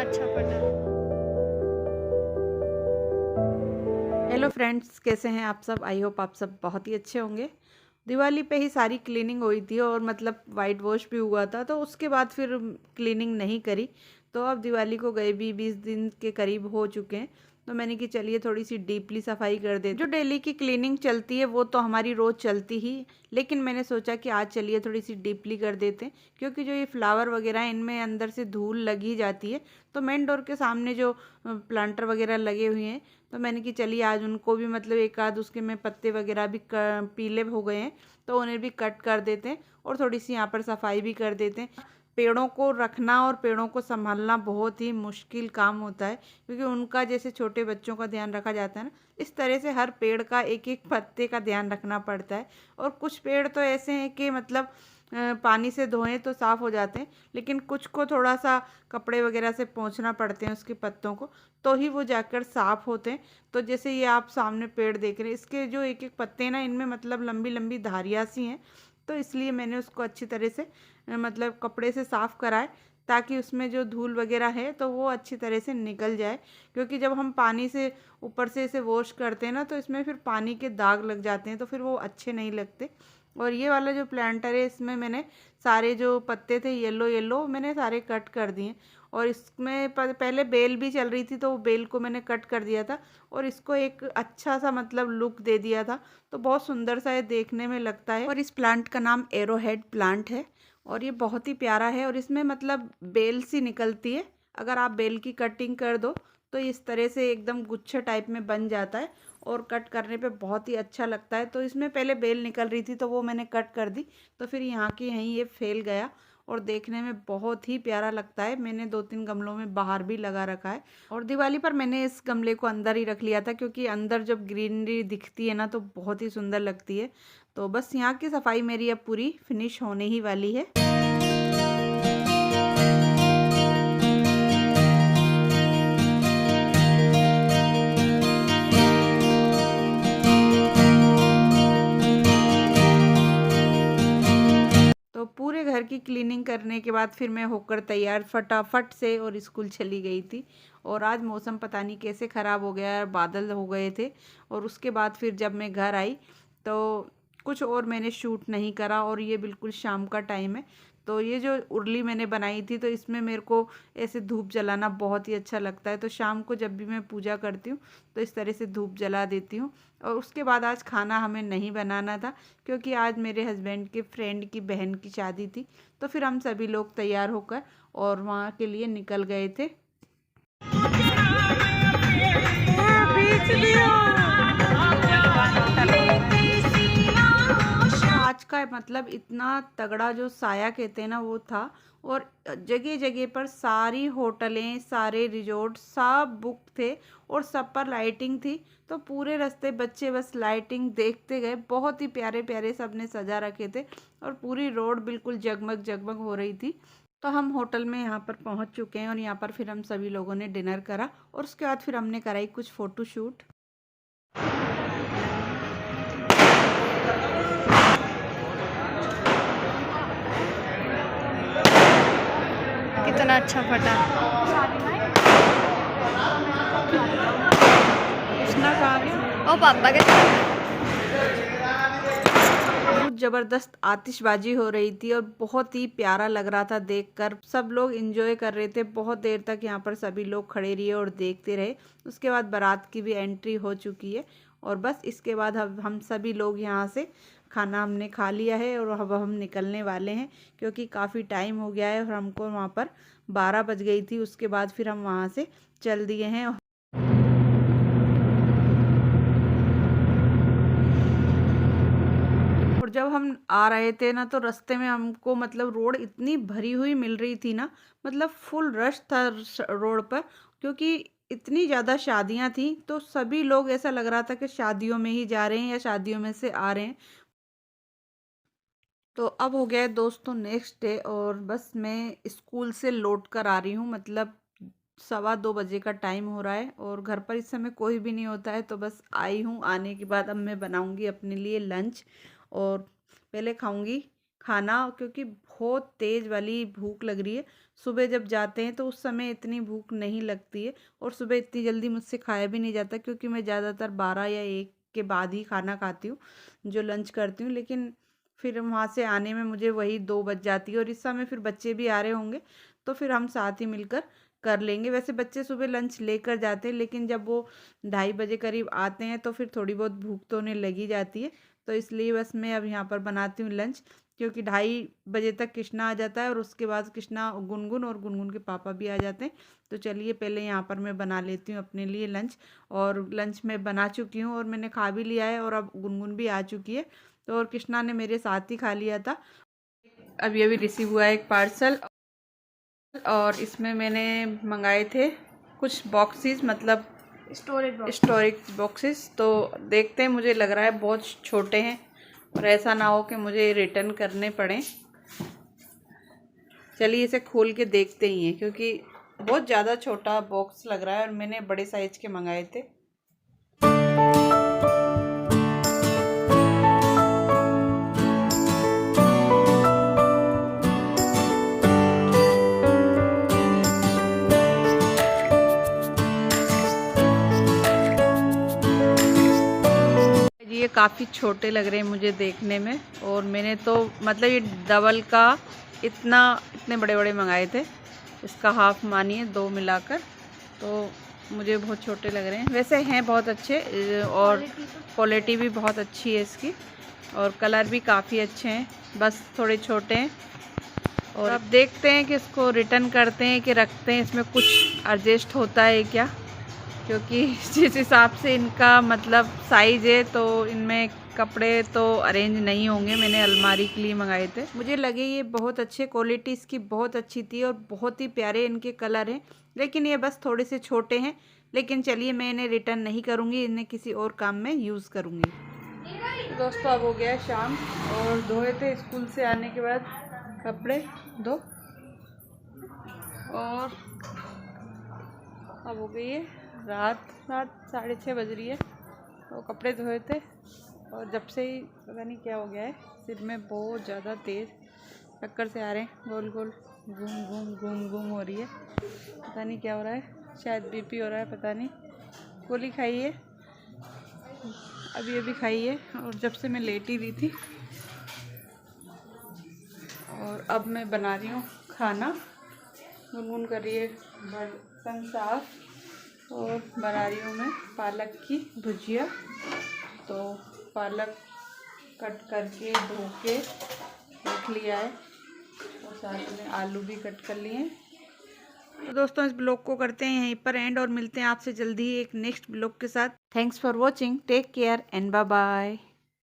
अच्छा फटा। Hello friends, कैसे हैं आप सब? आई होप आप सब बहुत ही अच्छे होंगे। दिवाली पे ही सारी क्लीनिंग हुई थी और मतलब वाइट वॉश भी हुआ था, तो उसके बाद फिर क्लीनिंग नहीं करी। तो अब दिवाली को गए भी 20 दिन के करीब हो चुके हैं। तो मैंने कि चलिए थोड़ी सी डीपली सफाई कर देते। जो डेली की क्लीनिंग चलती है वो तो हमारी रोज़ चलती ही, लेकिन मैंने सोचा कि आज चलिए थोड़ी सी डीपली कर देते हैं, क्योंकि जो ये फ्लावर वगैरह हैं इनमें अंदर से धूल लग ही जाती है। तो मेन डोर के सामने जो प्लांटर वगैरह लगे हुए हैं, तो मैंने कि चलिए आज उनको भी मतलब एक आध उसके में पत्ते वगैरह भी पीले हो गए हैं, तो उन्हें भी कट कर देते हैं और थोड़ी सी यहाँ पर सफाई भी कर देते हैं। पेड़ों को रखना और पेड़ों को संभालना बहुत ही मुश्किल काम होता है, क्योंकि उनका जैसे छोटे बच्चों का ध्यान रखा जाता है ना, इस तरह से हर पेड़ का एक एक पत्ते का ध्यान रखना पड़ता है। और कुछ पेड़ तो ऐसे हैं कि मतलब पानी से धोएं तो साफ़ हो जाते हैं, लेकिन कुछ को थोड़ा सा कपड़े वगैरह से पोंछना पड़ते हैं उसके पत्तों को, तो ही वो जाकर साफ़ होते हैं। तो जैसे ये आप सामने पेड़ देख रहे हैं, इसके जो एक एक पत्ते हैं ना, इनमें मतलब लंबी लंबी धारियाँ सी हैं। तो इसलिए मैंने उसको अच्छी तरह से मतलब कपड़े से साफ़ कराए, ताकि उसमें जो धूल वगैरह है तो वो अच्छी तरह से निकल जाए। क्योंकि जब हम पानी से ऊपर से इसे वॉश करते हैं ना, तो इसमें फिर पानी के दाग लग जाते हैं, तो फिर वो अच्छे नहीं लगते। और ये वाला जो प्लांटर है, इसमें मैंने सारे जो पत्ते थे येलो येलो मैंने सारे कट कर दिए। और इसमें पहले बेल भी चल रही थी, तो वो बेल को मैंने कट कर दिया था और इसको एक अच्छा सा मतलब लुक दे दिया था। तो बहुत सुंदर सा ये देखने में लगता है। और इस प्लांट का नाम एरोहेड प्लांट है और ये बहुत ही प्यारा है। और इसमें मतलब बेल सी निकलती है, अगर आप बेल की कटिंग कर दो तो इस तरह से एकदम गुच्छे टाइप में बन जाता है और कट करने पे बहुत ही अच्छा लगता है। तो इसमें पहले बेल निकल रही थी, तो वो मैंने कट कर दी, तो फिर यहाँ की यहीं ये फैल गया और देखने में बहुत ही प्यारा लगता है। मैंने 2-3 गमलों में बाहर भी लगा रखा है। और दिवाली पर मैंने इस गमले को अंदर ही रख लिया था, क्योंकि अंदर जब ग्रीनरी दिखती है ना तो बहुत ही सुंदर लगती है। तो बस यहाँ की सफाई मेरी अब पूरी फिनिश होने ही वाली है। तो पूरे घर की क्लीनिंग करने के बाद फिर मैं होकर तैयार फटाफट से और स्कूल चली गई थी। और आज मौसम पता नहीं कैसे ख़राब हो गया, बादल हो गए थे। और उसके बाद फिर जब मैं घर आई तो कुछ और मैंने शूट नहीं करा, और ये बिल्कुल शाम का टाइम है। तो ये जो उर्ली मैंने बनाई थी, तो इसमें मेरे को ऐसे धूप जलाना बहुत ही अच्छा लगता है। तो शाम को जब भी मैं पूजा करती हूँ तो इस तरह से धूप जला देती हूँ। और उसके बाद आज खाना हमें नहीं बनाना था, क्योंकि आज मेरे हस्बैंड के फ्रेंड की बहन की शादी थी। तो फिर हम सभी लोग तैयार होकर और वहाँ के लिए निकल गए थे। आज का मतलब इतना तगड़ा जो साया कहते हैं ना वो था। और जगह जगह पर सारी होटलें, सारे रिजॉर्ट सब बुक थे और सब पर लाइटिंग थी। तो पूरे रास्ते बच्चे बस लाइटिंग देखते गए। बहुत ही प्यारे प्यारे सब ने सजा रखे थे और पूरी रोड बिल्कुल जगमग जगमग हो रही थी। तो हम होटल में यहाँ पर पहुँच चुके हैं और यहाँ पर फिर हम सभी लोगों ने डिनर करा और उसके बाद फिर हमने कराई कुछ फ़ोटो शूट। कितना अच्छा फटा। कृष्णा कहाँ गया? ओ पापा के बहुत ज़बरदस्त आतिशबाजी हो रही थी और बहुत ही प्यारा लग रहा था देखकर। सब लोग एंजॉय कर रहे थे। बहुत देर तक यहाँ पर सभी लोग खड़े रहे और देखते रहे। उसके बाद बारात की भी एंट्री हो चुकी है और बस इसके बाद अब हम सभी लोग यहाँ से खाना हमने खा लिया है और अब हम निकलने वाले हैं, क्योंकि काफ़ी टाइम हो गया है और हमको वहाँ पर 12 बज गई थी। उसके बाद फिर हम वहाँ से चल दिए हैं। और जब हम आ रहे थे ना, तो रास्ते में हमको मतलब रोड इतनी भरी हुई मिल रही थी ना, मतलब फुल रश था रोड पर, क्योंकि इतनी ज़्यादा शादियां थी। तो सभी लोग ऐसा लग रहा था कि शादियों में ही जा रहे हैं या शादियों में से आ रहे हैं। तो अब हो गया है दोस्तों नेक्स्ट डे और बस मैं स्कूल से लौट कर आ रही हूँ। मतलब 1:15 बजे का टाइम हो रहा है और घर पर इस समय कोई भी नहीं होता है। तो बस आई हूँ, आने के बाद अब मैं बनाऊँगी अपने लिए लंच और पहले खाऊँगी खाना, क्योंकि बहुत तेज़ वाली भूख लग रही है। सुबह जब जाते हैं तो उस समय इतनी भूख नहीं लगती है, और सुबह इतनी जल्दी मुझसे खाया भी नहीं जाता, क्योंकि मैं ज़्यादातर 12 या 1 के बाद ही खाना खाती हूँ, जो लंच करती हूँ। लेकिन फिर वहाँ से आने में मुझे वही 2 बज जाती है, और इस समय फिर बच्चे भी आ रहे होंगे, तो फिर हम साथ ही मिलकर कर लेंगे। वैसे बच्चे सुबह लंच लेकर जाते हैं, लेकिन जब वो 2:30 बजे करीब आते हैं तो फिर थोड़ी बहुत भूख तो उन्हें लगी जाती है। तो इसलिए बस मैं अब यहाँ पर बनाती हूँ लंच, क्योंकि 2:30 बजे तक कृष्णा आ जाता है, और उसके बाद कृष्णा, गुनगुन और गुनगुन के पापा भी आ जाते हैं। तो चलिए पहले यहाँ पर मैं बना लेती हूँ अपने लिए लंच। और लंच मैं बना चुकी हूँ और मैंने खा भी लिया है, और अब गुनगुन भी आ चुकी है, तो और कृष्णा ने मेरे साथ ही खा लिया था। अभी अभी रिसीव हुआ है एक पार्सल, और इसमें मैंने मंगाए थे कुछ बॉक्सेस, मतलब स्टोरेज बॉक्सेस। तो देखते हैं, मुझे लग रहा है बहुत छोटे हैं, और ऐसा ना हो कि मुझे रिटर्न करने पड़े। चलिए इसे खोल के देखते ही हैं, क्योंकि बहुत ज़्यादा छोटा बॉक्स लग रहा है, और मैंने बड़े साइज़ के मंगाए थे। ये काफ़ी छोटे लग रहे हैं मुझे देखने में, और मैंने तो मतलब ये डबल का इतने बड़े बड़े मंगाए थे। इसका हाफ मानिए 2 मिलाकर, तो मुझे बहुत छोटे लग रहे हैं। वैसे हैं बहुत अच्छे, और क्वालिटी भी बहुत अच्छी है इसकी, और कलर भी काफ़ी अच्छे हैं, बस थोड़े छोटे हैं। और अब देखते हैं कि इसको रिटर्न करते हैं कि रखते हैं, इसमें कुछ एडजस्ट होता है क्या, क्योंकि जिस हिसाब से इनका मतलब साइज़ है, तो इनमें कपड़े तो अरेंज नहीं होंगे। मैंने अलमारी के लिए मंगाए थे। मुझे लगे ये बहुत अच्छे, क्वालिटी इसकी बहुत अच्छी थी, और बहुत ही प्यारे इनके कलर हैं, लेकिन ये बस थोड़े से छोटे हैं। लेकिन चलिए, मैं इन्हें रिटर्न नहीं करूँगी, इन्हें किसी और काम में यूज़ करूँगी। दोस्तों अब हो गया है शाम, और धोए थे स्कूल से आने के बाद कपड़े धो, और अब हो गई है रात 6:30 बज रही है। तो कपड़े धोए थे, और जब से ही पता नहीं क्या हो गया है, सिर में बहुत ज़्यादा तेज़ चक्कर से आ रहे हैं, गोल गोल घूम घूम घूम घूम हो रही है। पता नहीं क्या हो रहा है, शायद बीपी हो रहा है, पता नहीं। गोली खाई है, अभी अभी खाई है, और जब से मैं लेटी दी थी। और अब मैं बना रही हूँ खाना। गुनगुन कर रही है बर्तन साफ, और बना रही हूँ मैं पालक की भुजिया। तो पालक कट करके धो के रख लिया है, और साथ में आलू भी कट कर लिए हैं। तो दोस्तों इस ब्लॉग को करते हैं यहीं पर एंड, और मिलते हैं आपसे जल्दी ही एक नेक्स्ट ब्लॉग के साथ। Thanks for watching, take care and bye bye.